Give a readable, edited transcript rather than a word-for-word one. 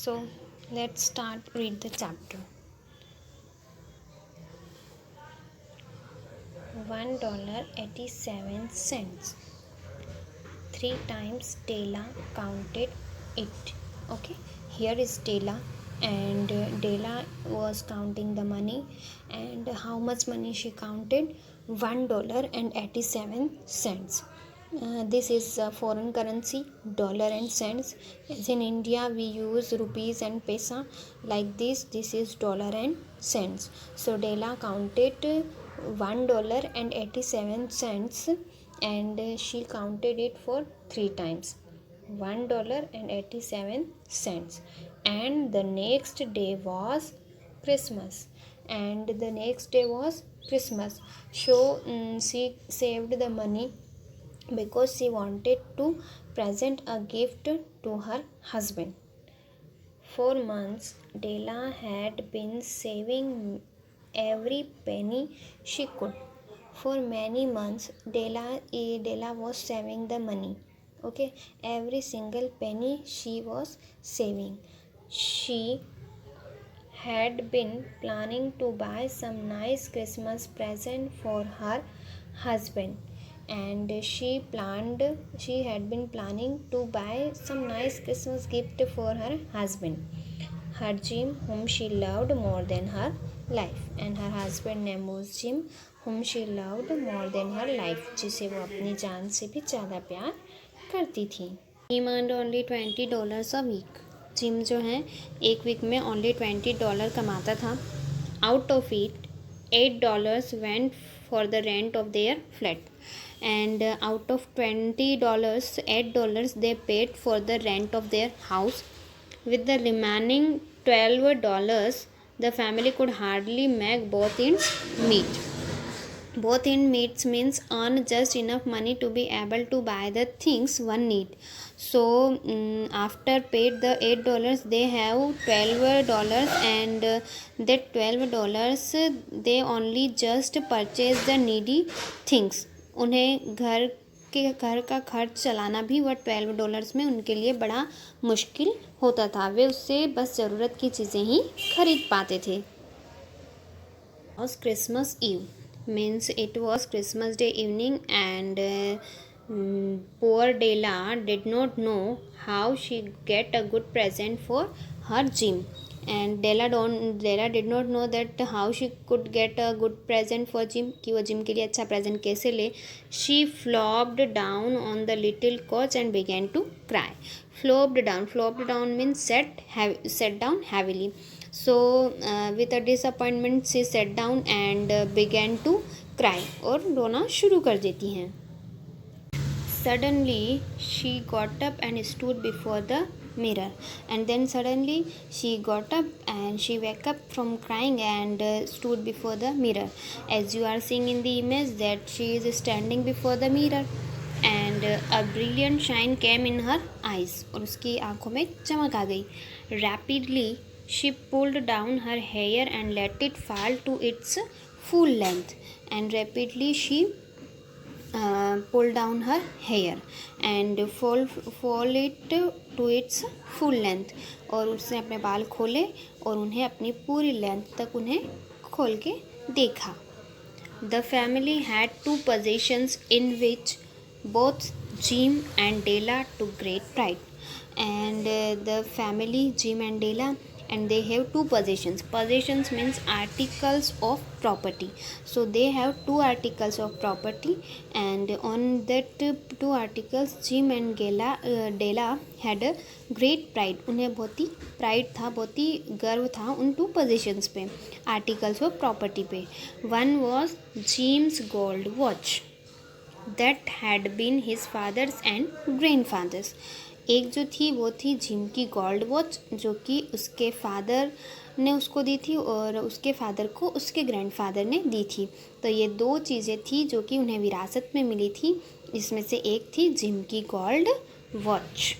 So let's start read the chapter. $1.87. 3 times Della counted it. Okay, here is Della, and Della was counting the money, and how much money she counted? $1.87. This is foreign currency, dollar and cents. As in India, we use rupees and paisa. Like this is dollar and cents. So Della counted $1.87, and she counted it for 3 times. $1.87. And the next day was Christmas. So she saved the money because she wanted to present a gift to her husband. For months, Della had been saving every penny she could. For many months, Della was saving the money. Okay, every single penny she was saving. She had been planning to buy some nice Christmas present for her husband, and she had been planning to buy some nice Christmas gift for her husband, her Jim, whom she loved more than her life, and her husband name was Jim, whom she loved more than her life, जिसे वो अपनी जान से भी ज़्यादा प्यार करती थी. Jim earned only $20 a week. Gym जो है एक वीक में ओनली $20 कमाता था. Out of it $8 went for the rent of their flat, and out of $20 $8 they paid for the rent of their house. With the remaining $12, the family could hardly make both ends meet. Both ends meet means earn just enough money to be able to buy the things one need. So after paid the $8, they have $12, and that $12 they only just purchase the needy things. उन्हें घर का खर्च चलाना भी वह $12 में उनके लिए बड़ा मुश्किल होता था. वे उससे बस ज़रूरत की चीज़ें ही खरीद पाते थे. Christmas eve means it was Christmas Day evening, and poor Della did not know how she get a good present for her Jim, and Della did not know that how she could get a good present for Jim, कि वो Jim के लिए अच्छा present कैसे ले. She flopped down on the little couch and began to cry. Flopped down means sat down heavily. So with a disappointment she sat down and began to cry, और रोना शुरू कर देती हैं. Suddenly she got up and stood before the mirror, and then suddenly she got up and she woke up from crying and stood before the mirror. As you are seeing in the image that she is standing before the mirror, and a brilliant shine came in her eyes, और उसकी आँखों में चमक आ गई. Rapidly she pulled down her hair and let it fall to its full length, and rapidly she pull down her hair and fall it to its full length, और उसने अपने बाल खोले और उन्हें अपनी पूरी लेंथ तक उन्हें खोल के देखा. The family had 2 possessions in which both Jim and Della took great pride, and the family, Jim and Della, and they have 2 possessions. Possessions means articles of property. So they have 2 articles of property, and on that 2 articles Jim and Della had a great pride. उन्हें बहुत ही pride था, बहुत ही गर्व था उन 2 possessions पे, articles of property पे. One was Jim's gold watch that had been his father's and grandfather's. एक जो थी वो थी जिम की गोल्ड वॉच, जो कि उसके फादर ने उसको दी थी और उसके फादर को उसके ग्रैंडफादर ने दी थी. तो ये 2 चीज़ें थी जो कि उन्हें विरासत में मिली थी, जिसमें से एक थी जिम की गोल्ड वॉच.